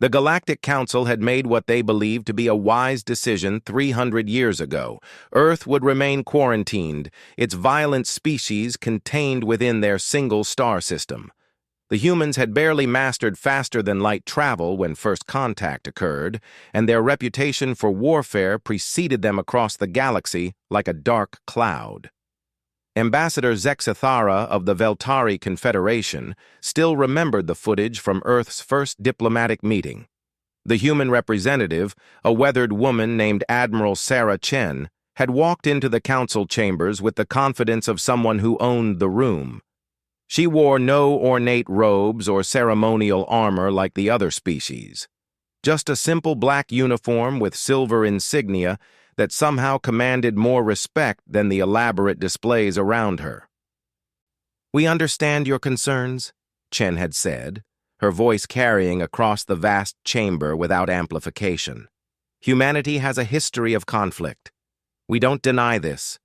The Galactic Council had made what they believed to be a wise decision 300 years ago. Earth would remain quarantined, its violent species contained within their single star system. The humans had barely mastered faster-than-light travel when first contact occurred, and their reputation for warfare preceded them across the galaxy like a dark cloud. Ambassador Zexathara of the Veltari Confederation still remembered the footage from Earth's first diplomatic meeting. The human representative, a weathered woman named Admiral Sarah Chen, had walked into the council chambers with the confidence of someone who owned the room. She wore no ornate robes or ceremonial armor like the other species. Just a simple black uniform with silver insignia that somehow commanded more respect than the elaborate displays around her. "We understand your concerns," Chen had said, her voice carrying across the vast chamber without amplification. "Humanity has a history of conflict. We don't deny this,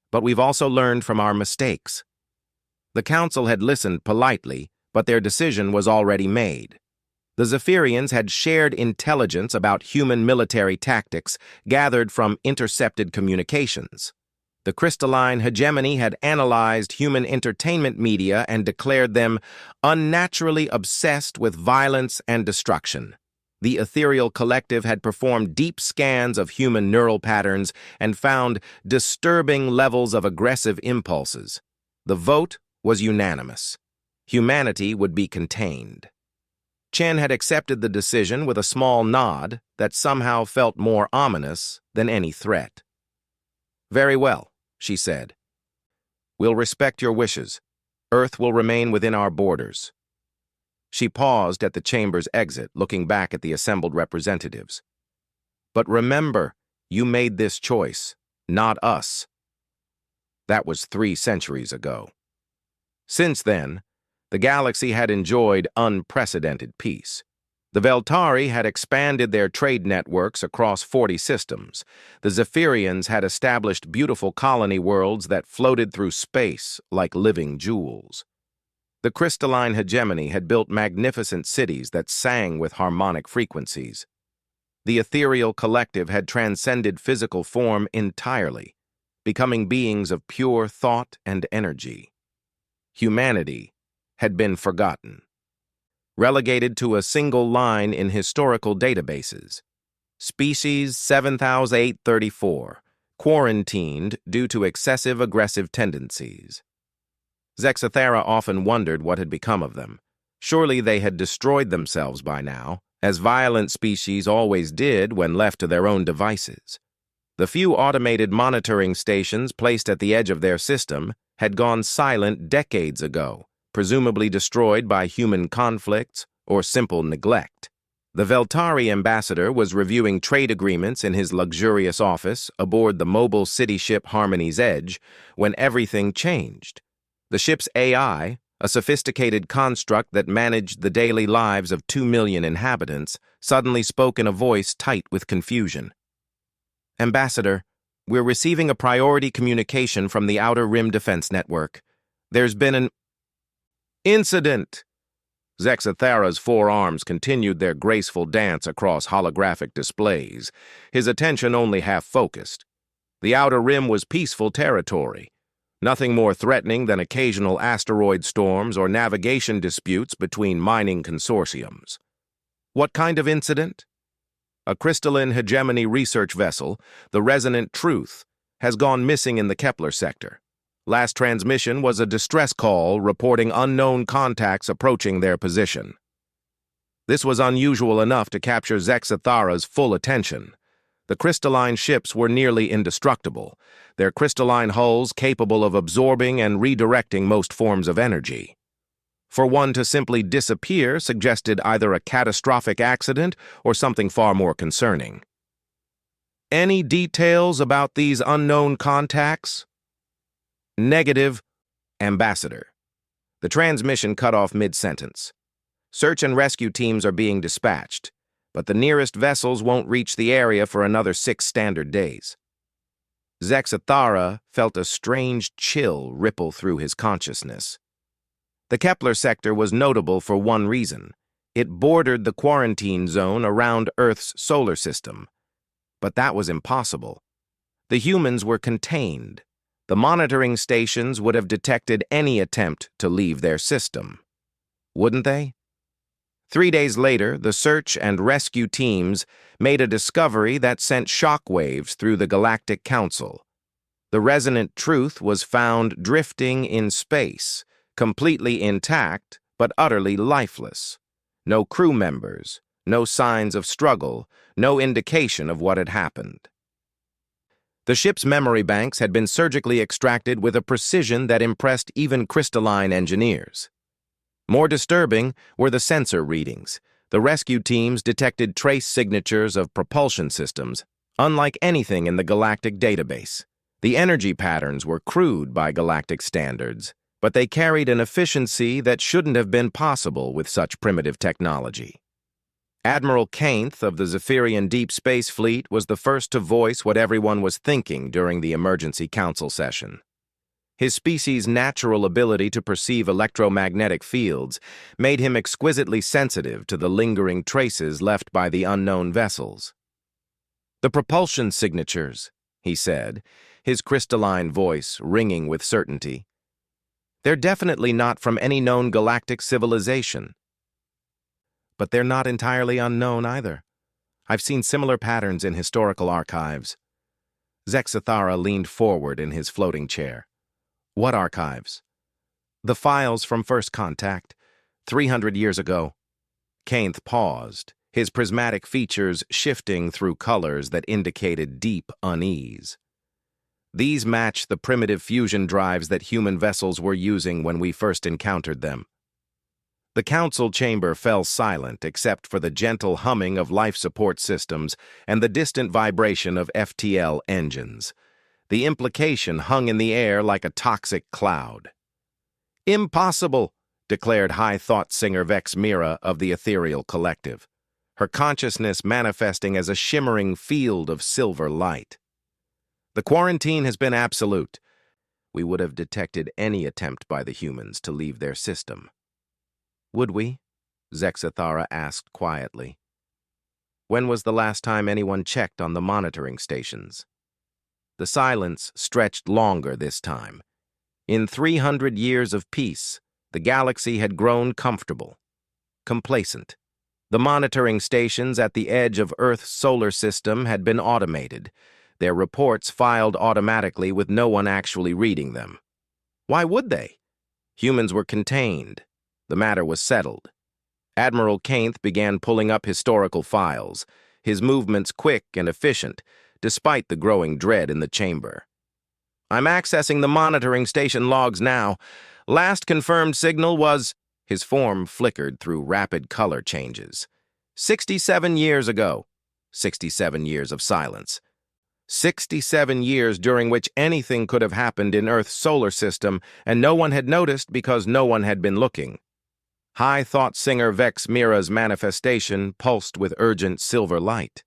but we've also learned from our mistakes." The council had listened politely, but their decision was already made. The Zephyrians had shared intelligence about human military tactics gathered from intercepted communications. The crystalline hegemony had analyzed human entertainment media and declared them unnaturally obsessed with violence and destruction. The ethereal collective had performed deep scans of human neural patterns and found disturbing levels of aggressive impulses. The vote was unanimous. Humanity would be contained. Chen had accepted the decision with a small nod that somehow felt more ominous than any threat. "Very well," she said. "We'll respect your wishes. Earth will remain within our borders." She paused at the chamber's exit, looking back at the assembled representatives. "But remember, you made this choice, not us." That was 3 centuries ago. Since then, the galaxy had enjoyed unprecedented peace. The Veltari had expanded their trade networks across 40 systems. The Zephyrians had established beautiful colony worlds that floated through space like living jewels. The crystalline hegemony had built magnificent cities that sang with harmonic frequencies. The ethereal collective had transcended physical form entirely, becoming beings of pure thought and energy. Humanity had been forgotten, relegated to a single line in historical databases. Species 7834, quarantined due to excessive aggressive tendencies. Zexathara often wondered what had become of them. Surely they had destroyed themselves by now, as violent species always did when left to their own devices. The few automated monitoring stations placed at the edge of their system had gone silent decades ago, presumably destroyed by human conflicts or simple neglect. The Veltari ambassador was reviewing trade agreements in his luxurious office aboard the mobile city ship Harmony's Edge when everything changed. The ship's AI, a sophisticated construct that managed the daily lives of 2 million inhabitants, suddenly spoke in a voice tight with confusion. "Ambassador, we're receiving a priority communication from the Outer Rim Defense Network. There's been an incident." Zexathara's forearms continued their graceful dance across holographic displays, his attention only half-focused. The Outer Rim was peaceful territory, nothing more threatening than occasional asteroid storms or navigation disputes between mining consortiums. What kind of incident? A crystalline hegemony research vessel, the Resonant Truth, has gone missing in the Kepler sector. Last transmission was a distress call reporting unknown contacts approaching their position. This was unusual enough to capture Zexathara's full attention. The crystalline ships were nearly indestructible, their crystalline hulls capable of absorbing and redirecting most forms of energy. For one to simply disappear suggested either a catastrophic accident or something far more concerning. "Any details about these unknown contacts?" "Negative, Ambassador." The transmission cut off mid-sentence. "Search and rescue teams are being dispatched, but the nearest vessels won't reach the area for another 6 standard days." Zexathara felt a strange chill ripple through his consciousness. The Kepler sector was notable for one reason. It bordered the quarantine zone around Earth's solar system. But that was impossible. The humans were contained. The monitoring stations would have detected any attempt to leave their system. Wouldn't they? 3 days later, the search and rescue teams made a discovery that sent shockwaves through the Galactic Council. The resonant truth was found drifting in space, completely intact but utterly lifeless. No crew members, no signs of struggle, no indication of what had happened. The ship's memory banks had been surgically extracted with a precision that impressed even crystalline engineers. More disturbing were the sensor readings. The rescue teams detected trace signatures of propulsion systems, unlike anything in the galactic database. The energy patterns were crude by galactic standards, but they carried an efficiency that shouldn't have been possible with such primitive technology. Admiral Kainth of the Zephyrian Deep Space Fleet was the first to voice what everyone was thinking during the emergency council session. His species' natural ability to perceive electromagnetic fields made him exquisitely sensitive to the lingering traces left by the unknown vessels. "The propulsion signatures," he said, his crystalline voice ringing with certainty. "They're definitely not from any known galactic civilization. But they're not entirely unknown either. I've seen similar patterns in historical archives." Zexathara leaned forward in his floating chair. "What archives?" "The files from first contact, 300 years ago." Kainth paused, his prismatic features shifting through colors that indicated deep unease. "These match the primitive fusion drives that human vessels were using when we first encountered them." The council chamber fell silent except for the gentle humming of life support systems and the distant vibration of FTL engines. The implication hung in the air like a toxic cloud. "Impossible," declared High Thought Singer Vex Mira of the Ethereal Collective, her consciousness manifesting as a shimmering field of silver light. "The quarantine has been absolute. We would have detected any attempt by the humans to leave their system." "Would we?" Zexathara asked quietly. "When was the last time anyone checked on the monitoring stations?" The silence stretched longer this time. In 300 years of peace, the galaxy had grown comfortable, complacent. The monitoring stations at the edge of Earth's solar system had been automated, their reports filed automatically with no one actually reading them. Why would they? Humans were contained. The matter was settled. Admiral Kainth began pulling up historical files, his movements quick and efficient, despite the growing dread in the chamber. "I'm accessing the monitoring station logs now. Last confirmed signal was..." His form flickered through rapid color changes. 67 years ago. 67 years of silence. 67 years during which anything could have happened in Earth's solar system, and no one had noticed because no one had been looking. High Thought Singer Vex Mira's manifestation pulsed with urgent silver light.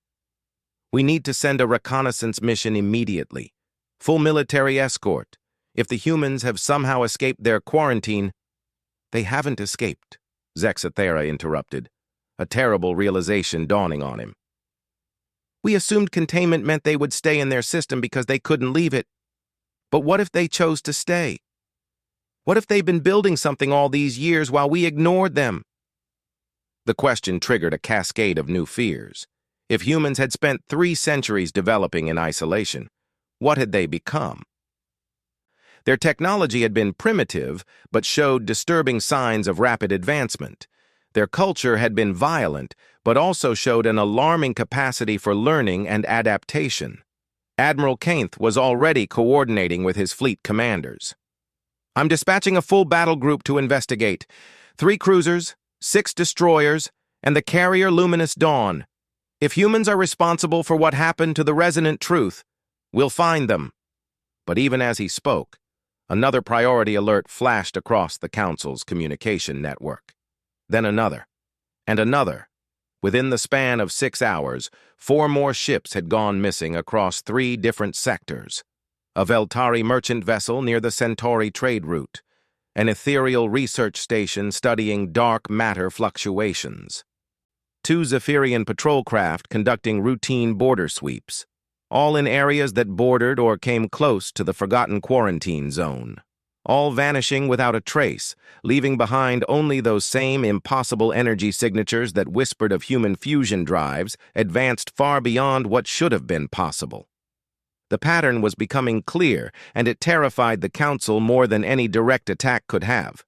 "We need to send a reconnaissance mission immediately. Full military escort. If the humans have somehow escaped their quarantine..." "They haven't escaped," Zexathara interrupted, a terrible realization dawning on him. "We assumed containment meant they would stay in their system because they couldn't leave it. But what if they chose to stay? What if they've been building something all these years while we ignored them?" The question triggered a cascade of new fears. If humans had spent 3 centuries developing in isolation, what had they become? Their technology had been primitive, but showed disturbing signs of rapid advancement. Their culture had been violent, but also showed an alarming capacity for learning and adaptation. Admiral Kainth was already coordinating with his fleet commanders. "I'm dispatching a full battle group to investigate. 3 cruisers, 6 destroyers, and the carrier Luminous Dawn. If humans are responsible for what happened to the Resonant Truth, we'll find them." But even as he spoke, another priority alert flashed across the Council's communication network. Then another, and another. Within the span of 6 hours, 4 more ships had gone missing across 3 different sectors. A Veltari merchant vessel near the Centauri trade route, an ethereal research station studying dark matter fluctuations. 2 Zephyrian patrol craft conducting routine border sweeps, all in areas that bordered or came close to the forgotten quarantine zone, all vanishing without a trace, leaving behind only those same impossible energy signatures that whispered of human fusion drives advanced far beyond what should have been possible. The pattern was becoming clear, and it terrified the Council more than any direct attack could have.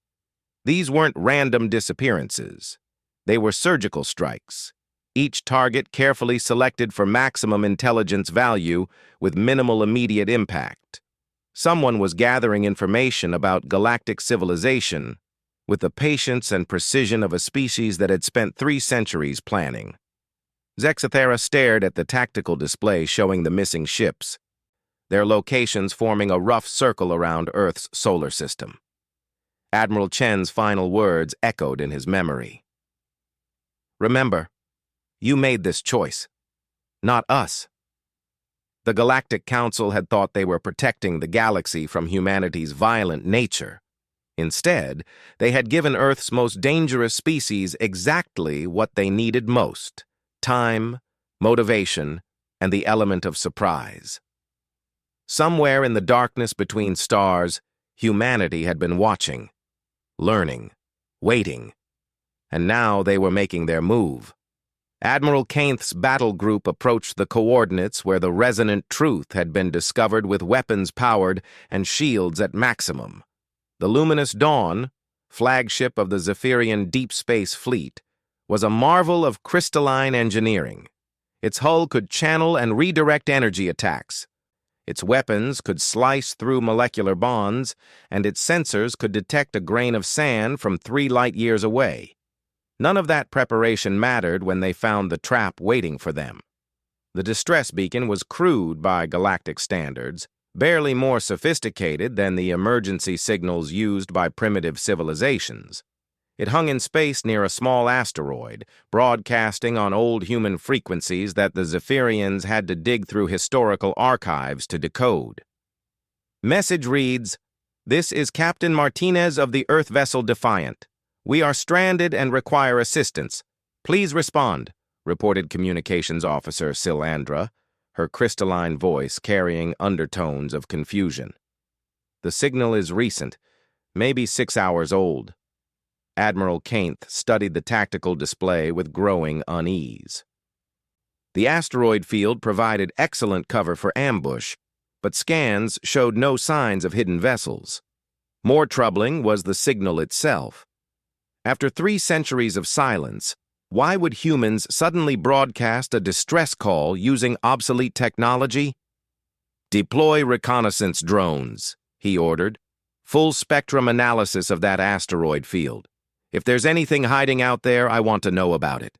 These weren't random disappearances. They were surgical strikes, each target carefully selected for maximum intelligence value with minimal immediate impact. Someone was gathering information about galactic civilization with the patience and precision of a species that had spent 3 centuries planning. Zexathera stared at the tactical display showing the missing ships, their locations forming a rough circle around Earth's solar system. Admiral Chen's final words echoed in his memory. "Remember, you made this choice, not us." The Galactic Council had thought they were protecting the galaxy from humanity's violent nature. Instead, they had given Earth's most dangerous species exactly what they needed most: time, motivation, and the element of surprise. Somewhere in the darkness between stars, humanity had been watching, learning, waiting, and now they were making their move. Admiral Kainth's battle group approached the coordinates where the resonant truth had been discovered with weapons powered and shields at maximum. The Luminous Dawn, flagship of the Zephyrian Deep Space Fleet, was a marvel of crystalline engineering. Its hull could channel and redirect energy attacks. Its weapons could slice through molecular bonds, and its sensors could detect a grain of sand from 3 light-years away. None of that preparation mattered when they found the trap waiting for them. The distress beacon was crude by galactic standards, barely more sophisticated than the emergency signals used by primitive civilizations. It hung in space near a small asteroid, broadcasting on old human frequencies that the Zephyrians had to dig through historical archives to decode. Message reads, "This is Captain Martinez of the Earth vessel Defiant. We are stranded and require assistance. Please respond," reported Communications Officer Silandra, her crystalline voice carrying undertones of confusion. "The signal is recent, maybe 6 hours old." Admiral Kainth studied the tactical display with growing unease. The asteroid field provided excellent cover for ambush, but scans showed no signs of hidden vessels. More troubling was the signal itself. After 3 centuries of silence, why would humans suddenly broadcast a distress call using obsolete technology? "Deploy reconnaissance drones," he ordered. "Full spectrum analysis of that asteroid field. If there's anything hiding out there, I want to know about it."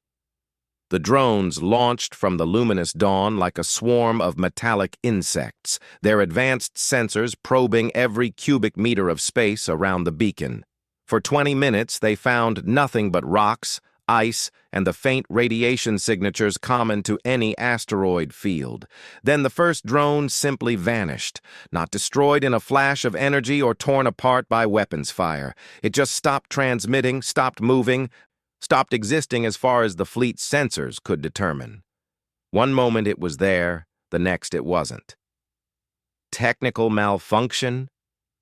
The drones launched from the luminous dawn like a swarm of metallic insects, their advanced sensors probing every cubic meter of space around the beacon. For 20 minutes, they found nothing but rocks, ice, and the faint radiation signatures common to any asteroid field. Then the first drone simply vanished, not destroyed in a flash of energy or torn apart by weapons fire. It just stopped transmitting, stopped moving, stopped existing as far as the fleet's sensors could determine. One moment it was there, the next it wasn't. "Technical malfunction?"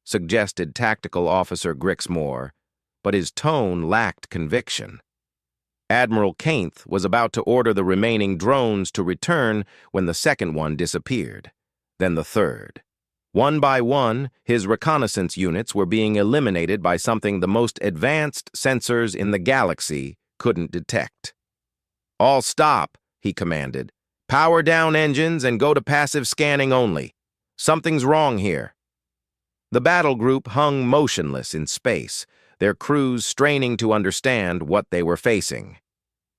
suggested Tactical Officer Grixmore, but his tone lacked conviction. Admiral Kainth was about to order the remaining drones to return when the second one disappeared, then the third. One by one, his reconnaissance units were being eliminated by something the most advanced sensors in the galaxy couldn't detect. "All stop," he commanded. "Power down engines and go to passive scanning only. Something's wrong here." The battle group hung motionless in space, their crews straining to understand what they were facing.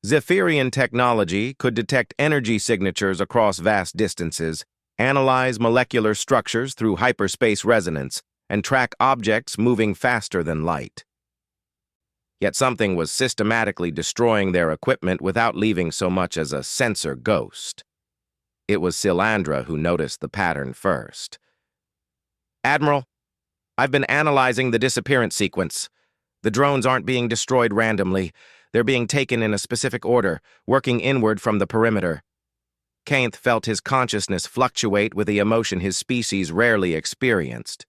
Zephyrian technology could detect energy signatures across vast distances, analyze molecular structures through hyperspace resonance, and track objects moving faster than light. Yet something was systematically destroying their equipment without leaving so much as a sensor ghost. It was Silandra who noticed the pattern first. "Admiral, I've been analyzing the disappearance sequence. The drones aren't being destroyed randomly. They're being taken in a specific order, working inward from the perimeter. Kainth felt his consciousness fluctuate with the emotion his species rarely experienced.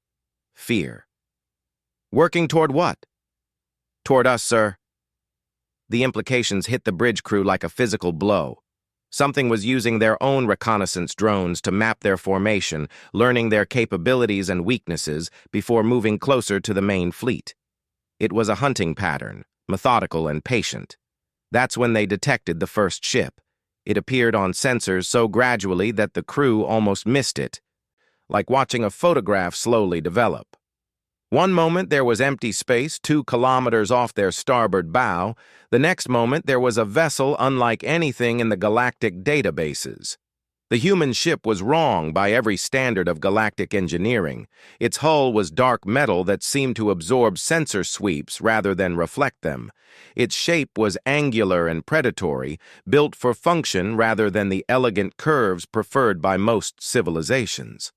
Fear. Working toward what? Toward us, sir. The implications hit the bridge crew like a physical blow. Something was using their own reconnaissance drones to map their formation, learning their capabilities and weaknesses before moving closer to the main fleet. It was a hunting pattern, methodical and patient. That's when they detected the first ship. It appeared on sensors so gradually that the crew almost missed it, like watching a photograph slowly develop. One moment there was empty space 2 kilometers off their starboard bow. The next moment there was a vessel unlike anything in the galactic databases. The human ship was wrong by every standard of galactic engineering. Its hull was dark metal that seemed to absorb sensor sweeps rather than reflect them. Its shape was angular and predatory, built for function rather than the elegant curves preferred by most civilizations.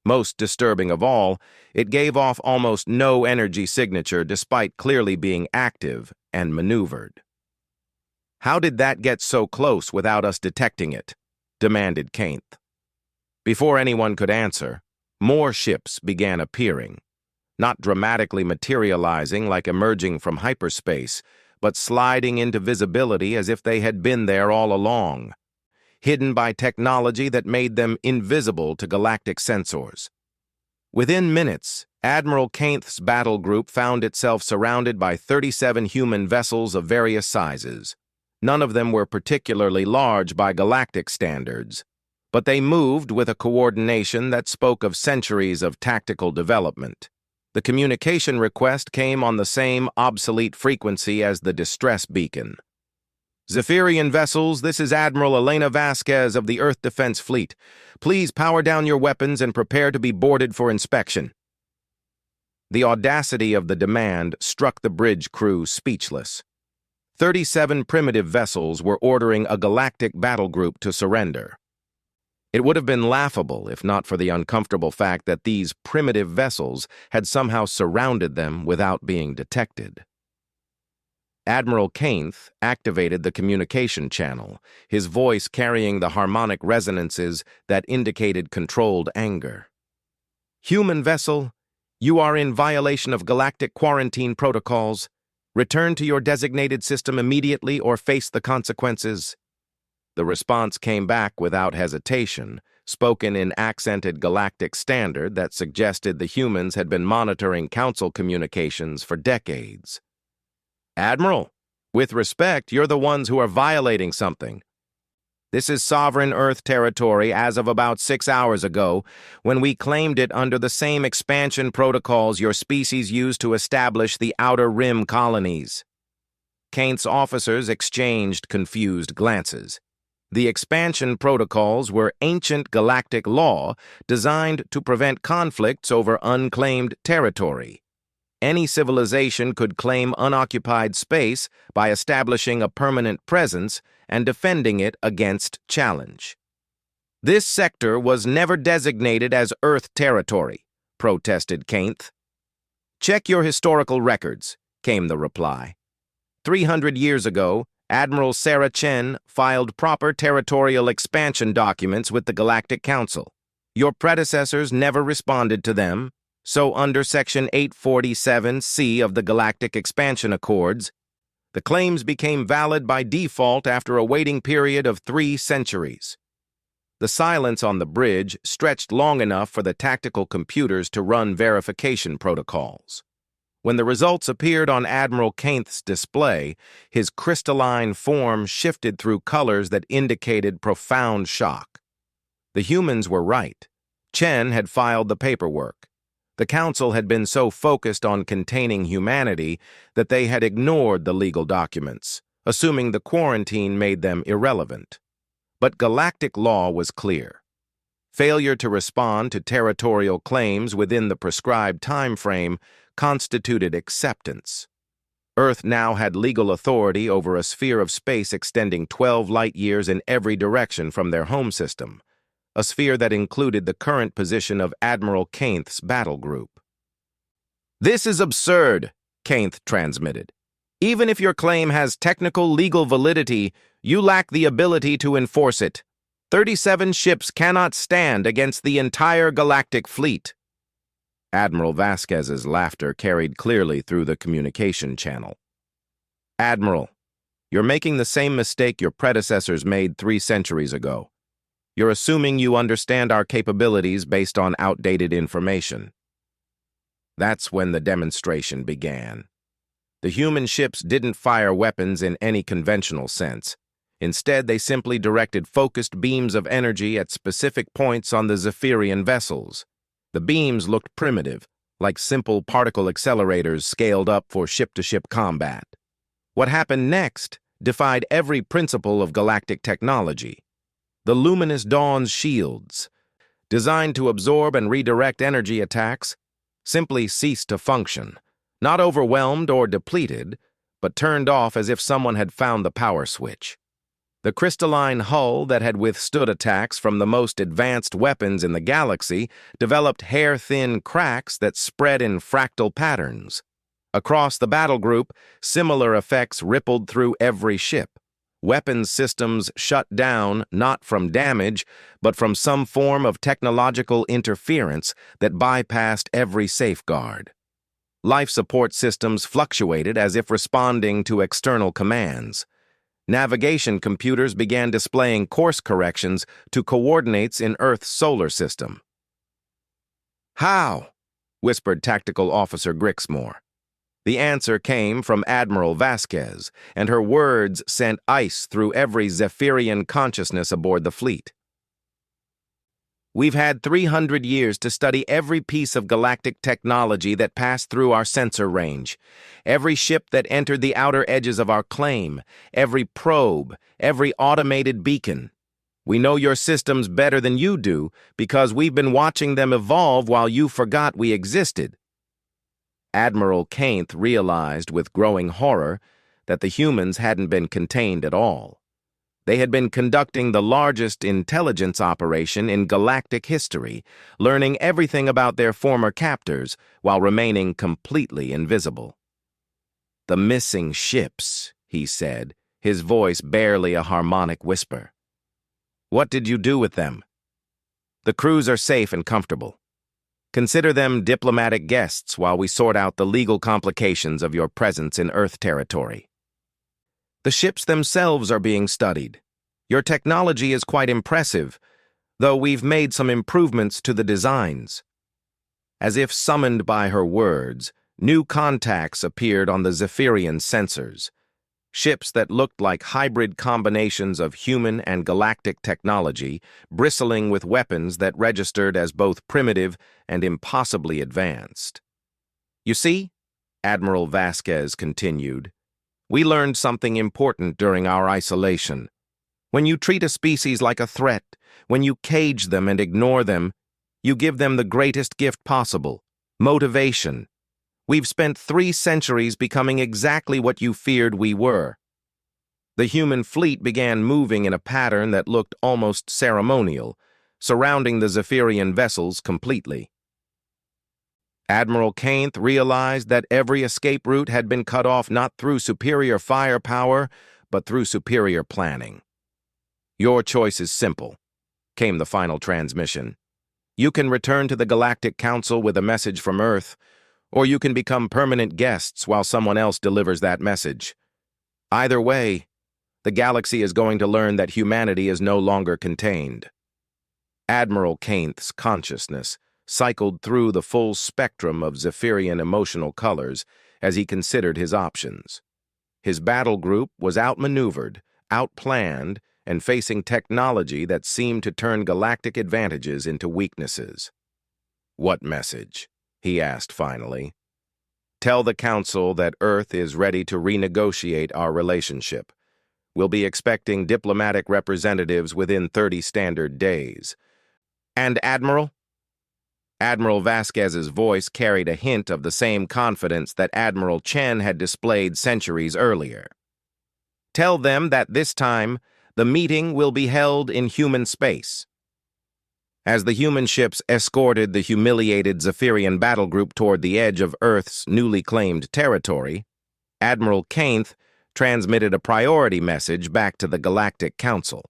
Most disturbing of all, it gave off almost no energy signature despite clearly being active and maneuvered. "How did that get so close without us detecting it?" demanded Kainth. Before anyone could answer, more ships began appearing, not dramatically materializing like emerging from hyperspace, but sliding into visibility as if they had been there all along, hidden by technology that made them invisible to galactic sensors. Within minutes, Admiral Kainth's battle group found itself surrounded by 37 human vessels of various sizes. None of them were particularly large by galactic standards, but they moved with a coordination that spoke of centuries of tactical development. The communication request came on the same obsolete frequency as the distress beacon. "Zephyrian vessels, this is Admiral Elena Vasquez of the Earth Defense Fleet. Please power down your weapons and prepare to be boarded for inspection." The audacity of the demand struck the bridge crew speechless. 37 primitive vessels were ordering a galactic battle group to surrender. It would have been laughable if not for the uncomfortable fact that these primitive vessels had somehow surrounded them without being detected. Admiral Kainth activated the communication channel, his voice carrying the harmonic resonances that indicated controlled anger. "Human vessel, you are in violation of galactic quarantine protocols. Return to your designated system immediately or face the consequences." The response came back without hesitation, spoken in accented galactic standard that suggested the humans had been monitoring Council communications for decades. "Admiral, with respect, you're the ones who are violating something. This is sovereign Earth territory as of about 6 hours ago, when we claimed it under the same expansion protocols your species used to establish the Outer Rim colonies." Kainth's officers exchanged confused glances. The expansion protocols were ancient galactic law designed to prevent conflicts over unclaimed territory. Any civilization could claim unoccupied space by establishing a permanent presence and defending it against challenge. "This sector was never designated as Earth territory," protested Kainth. "Check your historical records," came the reply. 300 years ago, Admiral Sarah Chen filed proper territorial expansion documents with the Galactic Council. Your predecessors never responded to them, so under Section 847C of the Galactic Expansion Accords, the claims became valid by default after a waiting period of 3 centuries. The silence on the bridge stretched long enough for the tactical computers to run verification protocols. When the results appeared on Admiral Kainth's display, his crystalline form shifted through colors that indicated profound shock. The humans were right. Chen had filed the paperwork. The Council had been so focused on containing humanity that they had ignored the legal documents, assuming the quarantine made them irrelevant. But galactic law was clear. Failure to respond to territorial claims within the prescribed time frame constituted acceptance. Earth now had legal authority over a sphere of space extending 12 light-years in every direction from their home system, a sphere that included the current position of Admiral Kainth's battle group. "This is absurd," Kainth transmitted. "Even if your claim has technical legal validity, you lack the ability to enforce it. 37 ships cannot stand against the entire galactic fleet." Admiral Vasquez's laughter carried clearly through the communication channel. "Admiral, you're making the same mistake your predecessors made 3 centuries ago. You're assuming you understand our capabilities based on outdated information." That's when the demonstration began. The human ships didn't fire weapons in any conventional sense. Instead, they simply directed focused beams of energy at specific points on the Zephyrian vessels. The beams looked primitive, like simple particle accelerators scaled up for ship-to-ship combat. What happened next defied every principle of galactic technology. The luminous dawn's shields, designed to absorb and redirect energy attacks, simply ceased to function, not overwhelmed or depleted, but turned off as if someone had found the power switch. The crystalline hull that had withstood attacks from the most advanced weapons in the galaxy developed hair-thin cracks that spread in fractal patterns. Across the battle group, similar effects rippled through every ship. Weapons systems shut down not from damage, but from some form of technological interference that bypassed every safeguard. Life support systems fluctuated as if responding to external commands. Navigation computers began displaying course corrections to coordinates in Earth's solar system. "How?" whispered Tactical Officer Grixmore. The answer came from Admiral Vasquez, and her words sent ice through every Zephyrian consciousness aboard the fleet. "We've had 300 years to study every piece of galactic technology that passed through our sensor range, every ship that entered the outer edges of our claim, every probe, every automated beacon. We know your systems better than you do because we've been watching them evolve while you forgot we existed." Admiral Kainth realized with growing horror that the humans hadn't been contained at all. They had been conducting the largest intelligence operation in galactic history, learning everything about their former captors while remaining completely invisible. "The missing ships," he said, his voice barely a harmonic whisper. "What did you do with them?" "The crews are safe and comfortable. Consider them diplomatic guests while we sort out the legal complications of your presence in Earth territory." "The ships themselves are being studied. Your technology is quite impressive, though we've made some improvements to the designs." As if summoned by her words, new contacts appeared on the Zephyrian sensors. Ships that looked like hybrid combinations of human and galactic technology, bristling with weapons that registered as both primitive and impossibly advanced. "You see," Admiral Vasquez continued, "we learned something important during our isolation. When you treat a species like a threat, when you cage them and ignore them, you give them the greatest gift possible: motivation. We've spent 3 centuries becoming exactly what you feared we were." The human fleet began moving in a pattern that looked almost ceremonial, surrounding the Zephyrian vessels completely. Admiral Kainth realized that every escape route had been cut off not through superior firepower, but through superior planning. "Your choice is simple," came the final transmission. "You can return to the Galactic Council with a message from Earth, or you can become permanent guests while someone else delivers that message. Either way, the galaxy is going to learn that humanity is no longer contained." Admiral Kainth's consciousness cycled through the full spectrum of Zephyrian emotional colors as he considered his options. His battle group was outmaneuvered, outplanned, and facing technology that seemed to turn galactic advantages into weaknesses. "What message?" he asked finally. "Tell the Council that Earth is ready to renegotiate our relationship. We'll be expecting diplomatic representatives within 30 standard days." "And Admiral?" Admiral Vasquez's voice carried a hint of the same confidence that Admiral Chen had displayed centuries earlier. "Tell them that this time, the meeting will be held in human space." As the human ships escorted the humiliated Zephyrian battle group toward the edge of Earth's newly claimed territory, Admiral Kainth transmitted a priority message back to the Galactic Council.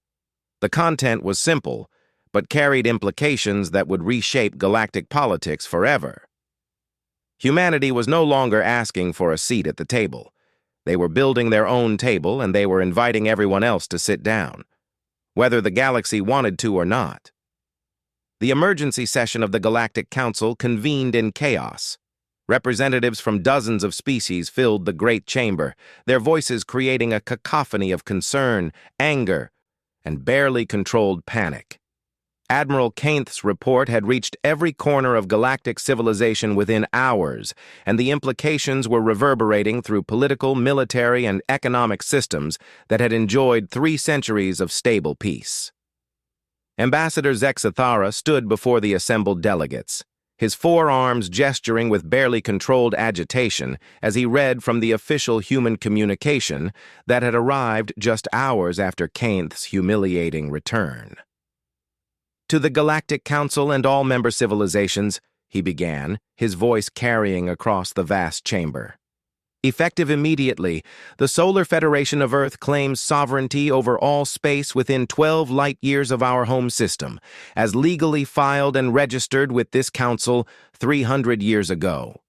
The content was simple, but carried implications that would reshape galactic politics forever. Humanity was no longer asking for a seat at the table. They were building their own table, and they were inviting everyone else to sit down, whether the galaxy wanted to or not. The emergency session of the Galactic Council convened in chaos. Representatives from dozens of species filled the great chamber, their voices creating a cacophony of concern, anger, and barely controlled panic. Admiral Kainth's report had reached every corner of galactic civilization within hours, and the implications were reverberating through political, military, and economic systems that had enjoyed 3 centuries of stable peace. Ambassador Zexathara stood before the assembled delegates, his forearms gesturing with barely controlled agitation as he read from the official human communication that had arrived just hours after Kainth's humiliating return. To the Galactic Council and all member civilizations, he began, his voice carrying across the vast chamber. Effective immediately, the Solar Federation of Earth claims sovereignty over all space within 12 light-years of our home system, as legally filed and registered with this council 300 years ago.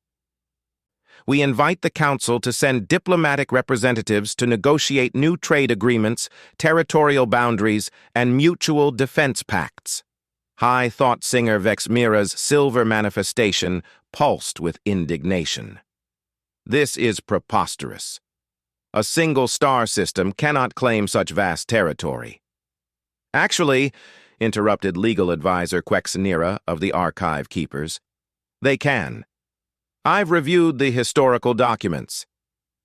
We invite the council to send diplomatic representatives to negotiate new trade agreements, territorial boundaries, and mutual defense pacts. High Thought Singer Vexmira's silver manifestation pulsed with indignation. This is preposterous. A single star system cannot claim such vast territory. Actually, interrupted legal advisor Quexnira of the Archive Keepers, they can. I've reviewed the historical documents.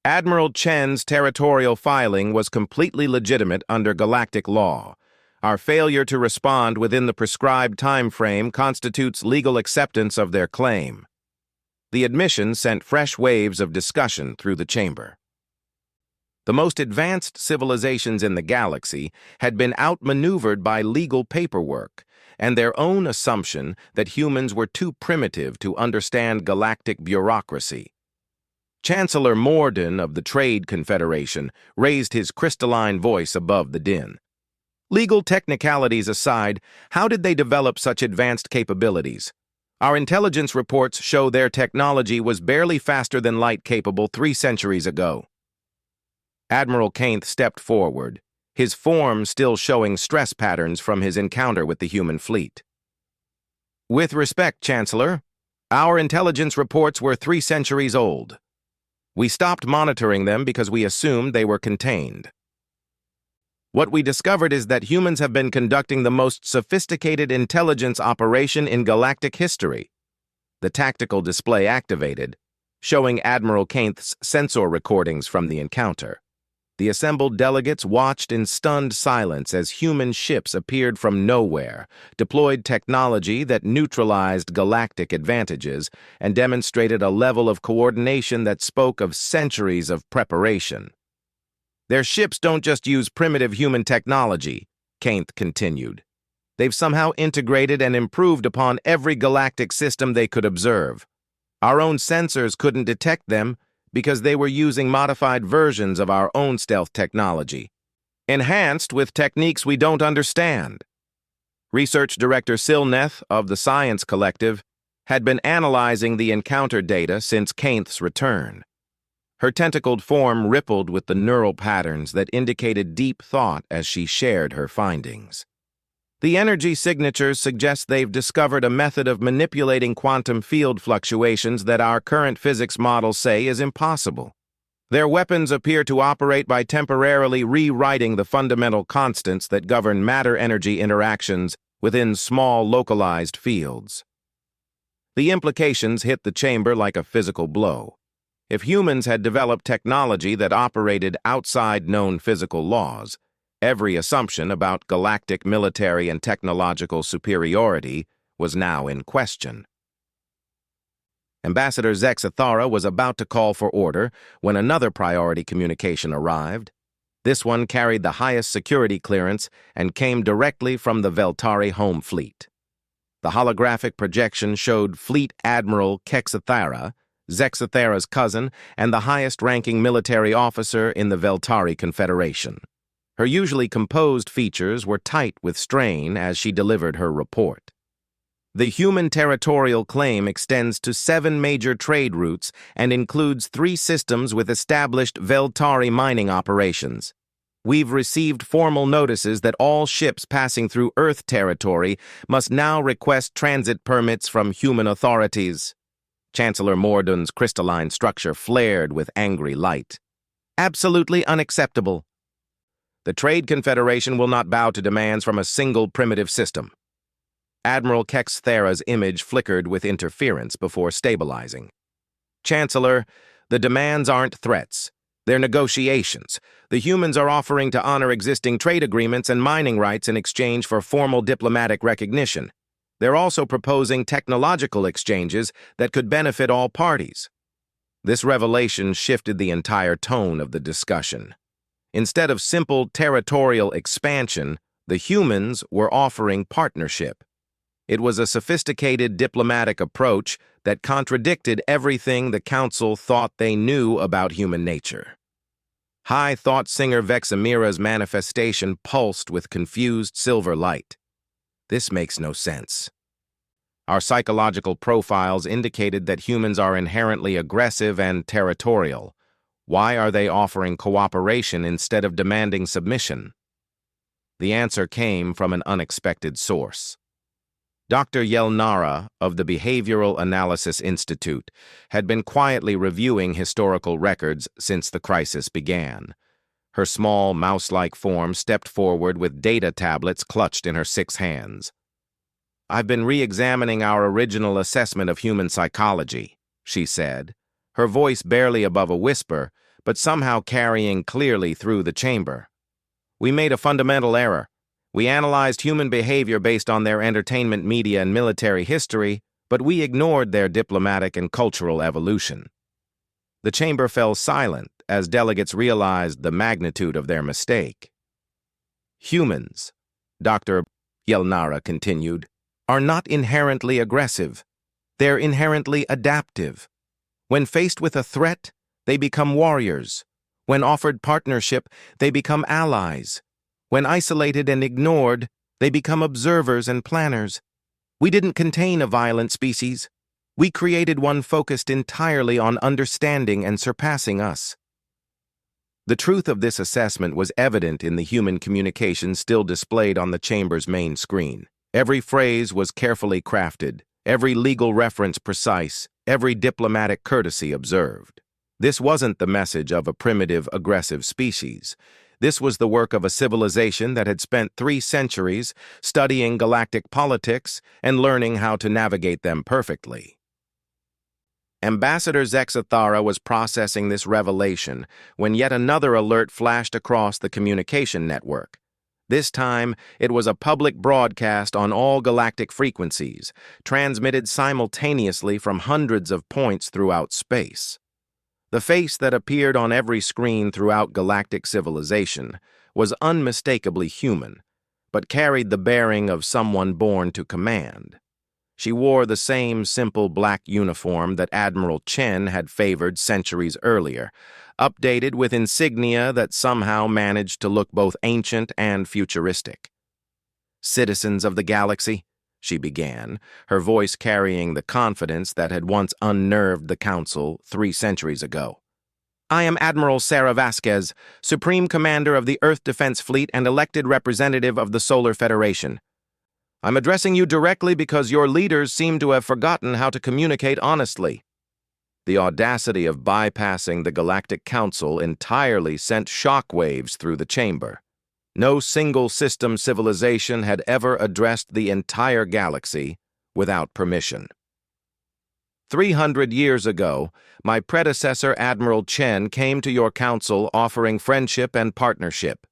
Admiral Chen's territorial filing was completely legitimate under galactic law. Our failure to respond within the prescribed time frame constitutes legal acceptance of their claim. The admission sent fresh waves of discussion through the chamber. The most advanced civilizations in the galaxy had been outmaneuvered by legal paperwork and their own assumption that humans were too primitive to understand galactic bureaucracy. Chancellor Morden of the Trade Confederation raised his crystalline voice above the din. Legal technicalities aside, how did they develop such advanced capabilities? Our intelligence reports show their technology was barely faster than light capable 3 centuries ago. Admiral Kainth stepped forward, his form still showing stress patterns from his encounter with the human fleet. With respect, Chancellor, our intelligence reports were 3 centuries old. We stopped monitoring them because we assumed they were contained. What we discovered is that humans have been conducting the most sophisticated intelligence operation in galactic history. The tactical display activated, showing Admiral Kainth's sensor recordings from the encounter. The assembled delegates watched in stunned silence as human ships appeared from nowhere, deployed technology that neutralized galactic advantages, and demonstrated a level of coordination that spoke of centuries of preparation. Their ships don't just use primitive human technology, Kainth continued. They've somehow integrated and improved upon every galactic system they could observe. Our own sensors couldn't detect them because they were using modified versions of our own stealth technology, enhanced with techniques we don't understand. Research Director Silneth of the Science Collective had been analyzing the encounter data since Kainth's return. Her tentacled form rippled with the neural patterns that indicated deep thought as she shared her findings. The energy signatures suggest they've discovered a method of manipulating quantum field fluctuations that our current physics models say is impossible. Their weapons appear to operate by temporarily rewriting the fundamental constants that govern matter-energy interactions within small, localized fields. The implications hit the chamber like a physical blow. If humans had developed technology that operated outside known physical laws, every assumption about galactic military and technological superiority was now in question. Ambassador Zexathara was about to call for order when another priority communication arrived. This one carried the highest security clearance and came directly from the Veltari home fleet. The holographic projection showed Fleet Admiral Kexathara, Zexathara's cousin, and the highest-ranking military officer in the Veltari Confederation. Her usually composed features were tight with strain as she delivered her report. The human territorial claim extends to 7 major trade routes and includes 3 systems with established Veltari mining operations. We've received formal notices that all ships passing through Earth territory must now request transit permits from human authorities. Chancellor Mordun's crystalline structure flared with angry light. Absolutely unacceptable. The Trade Confederation will not bow to demands from a single primitive system. Admiral Kexathara's image flickered with interference before stabilizing. Chancellor, the demands aren't threats. They're negotiations. The humans are offering to honor existing trade agreements and mining rights in exchange for formal diplomatic recognition. They're also proposing technological exchanges that could benefit all parties. This revelation shifted the entire tone of the discussion. Instead of simple territorial expansion, the humans were offering partnership. It was a sophisticated diplomatic approach that contradicted everything the Council thought they knew about human nature. High Thought Singer Vexamira's manifestation pulsed with confused silver light. This makes no sense. Our psychological profiles indicated that humans are inherently aggressive and territorial. Why are they offering cooperation instead of demanding submission? The answer came from an unexpected source. Dr. Yelnara of the Behavioral Analysis Institute had been quietly reviewing historical records since the crisis began. Her small, mouse-like form stepped forward with data tablets clutched in her 6 hands. "I've been re-examining our original assessment of human psychology," she said, her voice barely above a whisper, but somehow carrying clearly through the chamber. "We made a fundamental error. We analyzed human behavior based on their entertainment media and military history, but we ignored their diplomatic and cultural evolution." The chamber fell silent as delegates realized the magnitude of their mistake. "Humans," Dr. Yelnara continued, "are not inherently aggressive. They're inherently adaptive. When faced with a threat, they become warriors. When offered partnership, they become allies. When isolated and ignored, they become observers and planners. We didn't contain a violent species. We created one focused entirely on understanding and surpassing us." The truth of this assessment was evident in the human communication still displayed on the chamber's main screen. Every phrase was carefully crafted, every legal reference precise, every diplomatic courtesy observed. This wasn't the message of a primitive, aggressive species. This was the work of a civilization that had spent 3 centuries studying galactic politics and learning how to navigate them perfectly. Ambassador Zexathara was processing this revelation when yet another alert flashed across the communication network. This time, it was a public broadcast on all galactic frequencies, transmitted simultaneously from hundreds of points throughout space. The face that appeared on every screen throughout galactic civilization was unmistakably human, but carried the bearing of someone born to command. She wore the same simple black uniform that Admiral Chen had favored centuries earlier, updated with insignia that somehow managed to look both ancient and futuristic. "Citizens of the galaxy," she began, her voice carrying the confidence that had once unnerved the Council 3 centuries ago. "I am Admiral Sarah Vasquez, Supreme Commander of the Earth Defense Fleet and elected representative of the Solar Federation. I'm addressing you directly because your leaders seem to have forgotten how to communicate honestly." The audacity of bypassing the Galactic Council entirely sent shockwaves through the chamber. No single system civilization had ever addressed the entire galaxy without permission. 300 years ago, my predecessor Admiral Chen came to your council offering friendship and partnership.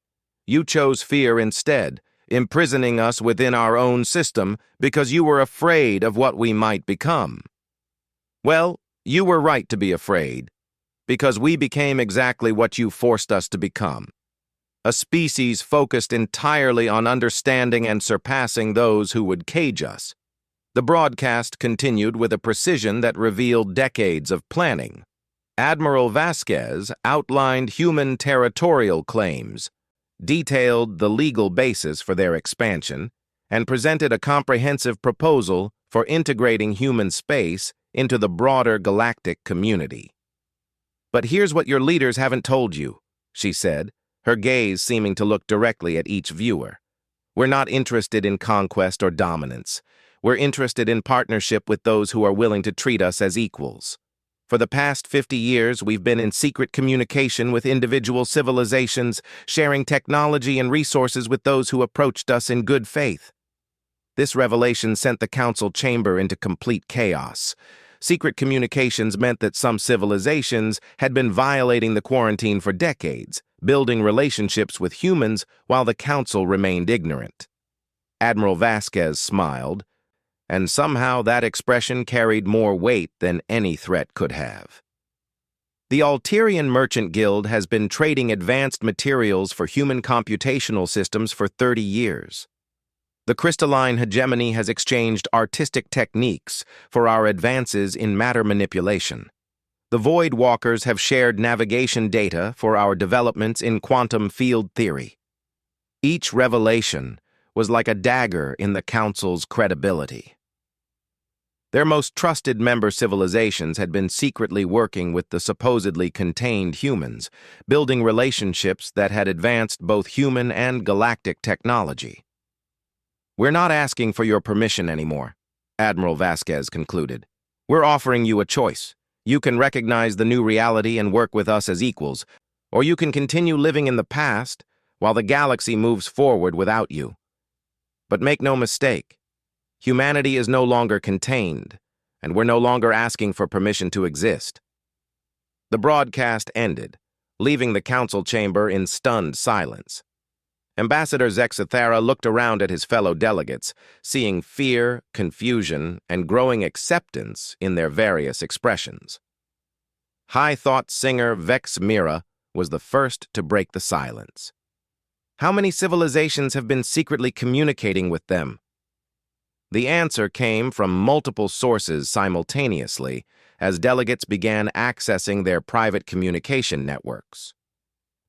You chose fear instead, imprisoning us within our own system because you were afraid of what we might become. Well, you were right to be afraid, because we became exactly what you forced us to become. A species focused entirely on understanding and surpassing those who would cage us. The broadcast continued with a precision that revealed decades of planning. Admiral Vasquez outlined human territorial claims, detailed the legal basis for their expansion, and presented a comprehensive proposal for integrating human space into the broader galactic community. "But here's what your leaders haven't told you," she said, her gaze seeming to look directly at each viewer. "We're not interested in conquest or dominance. We're interested in partnership with those who are willing to treat us as equals. For the past 50 years, we've been in secret communication with individual civilizations, sharing technology and resources with those who approached us in good faith." This revelation sent the council chamber into complete chaos. Secret communications meant that some civilizations had been violating the quarantine for decades, building relationships with humans while the council remained ignorant. Admiral Vasquez smiled, and somehow that expression carried more weight than any threat could have. "The Alterian Merchant Guild has been trading advanced materials for human computational systems for 30 years. The crystalline hegemony has exchanged artistic techniques for our advances in matter manipulation. The Void Walkers have shared navigation data for our developments in quantum field theory." Each revelation was like a dagger in the Council's credibility. Their most trusted member civilizations had been secretly working with the supposedly contained humans, building relationships that had advanced both human and galactic technology. "We're not asking for your permission anymore," Admiral Vasquez concluded. "We're offering you a choice. You can recognize the new reality and work with us as equals, or you can continue living in the past while the galaxy moves forward without you. But make no mistake, humanity is no longer contained, and we're no longer asking for permission to exist." The broadcast ended, leaving the council chamber in stunned silence. Ambassador Zexathara looked around at his fellow delegates, seeing fear, confusion, and growing acceptance in their various expressions. High-thought singer Vex Mira was the first to break the silence. "How many civilizations have been secretly communicating with them?" The answer came from multiple sources simultaneously as delegates began accessing their private communication networks.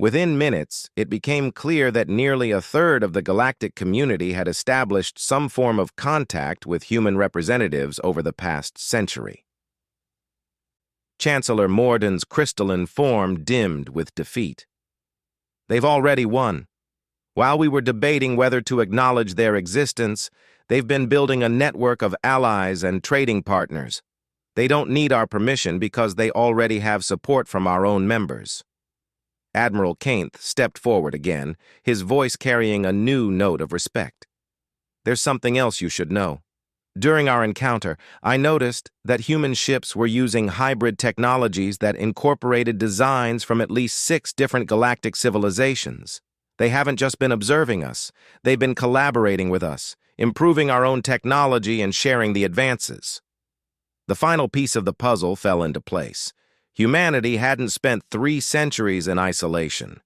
Within minutes, it became clear that nearly a third of the galactic community had established some form of contact with human representatives over the past century. Chancellor Morden's crystalline form dimmed with defeat. "They've already won. While we were debating whether to acknowledge their existence, they've been building a network of allies and trading partners. They don't need our permission because they already have support from our own members." Admiral Kainth stepped forward again, his voice carrying a new note of respect. "There's something else you should know. During our encounter, I noticed that human ships were using hybrid technologies that incorporated designs from at least 6 different galactic civilizations. They haven't just been observing us, they've been collaborating with us, improving our own technology and sharing the advances." The final piece of the puzzle fell into place. Humanity hadn't spent 3 centuries in isolation.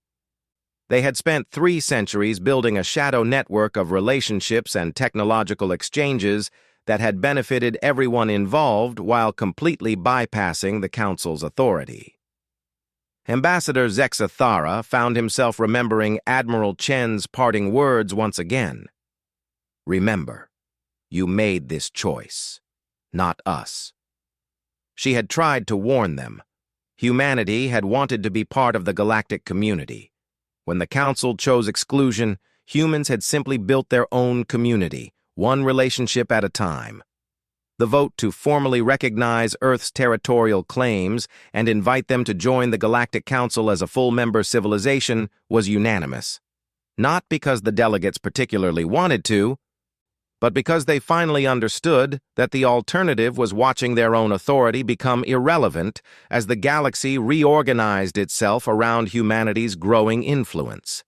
They had spent 3 centuries building a shadow network of relationships and technological exchanges that had benefited everyone involved while completely bypassing the Council's authority. Ambassador Zexathara found himself remembering Admiral Chen's parting words once again. "Remember, you made this choice, not us." She had tried to warn them. Humanity had wanted to be part of the galactic community. When the Council chose exclusion, humans had simply built their own community, one relationship at a time. The vote to formally recognize Earth's territorial claims and invite them to join the Galactic Council as a full-member civilization was unanimous. Not because the delegates particularly wanted to, but because they finally understood that the alternative was watching their own authority become irrelevant as the galaxy reorganized itself around humanity's growing influence.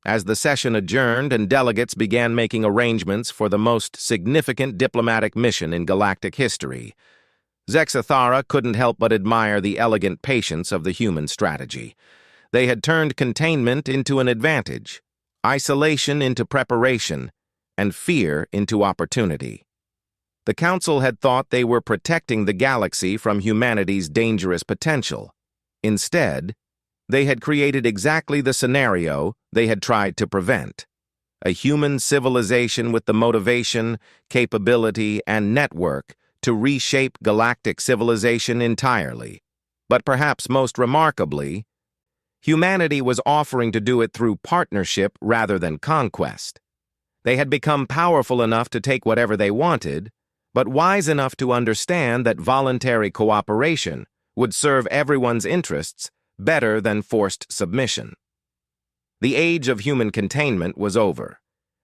As the session adjourned and delegates began making arrangements for the most significant diplomatic mission in galactic history, Zexathara couldn't help but admire the elegant patience of the human strategy. They had turned containment into an advantage, isolation into preparation, and fear into opportunity. The Council had thought they were protecting the galaxy from humanity's dangerous potential. Instead, they had created exactly the scenario they had tried to prevent: a human civilization with the motivation, capability, and network to reshape galactic civilization entirely. But perhaps most remarkably, humanity was offering to do it through partnership rather than conquest. They had become powerful enough to take whatever they wanted, but wise enough to understand that voluntary cooperation would serve everyone's interests better than forced submission. The age of human containment was over.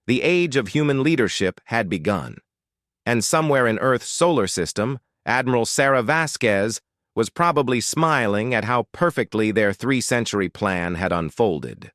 The age of human leadership had begun. And somewhere in Earth's solar system, Admiral Sarah Vasquez was probably smiling at how perfectly their 3-century plan had unfolded.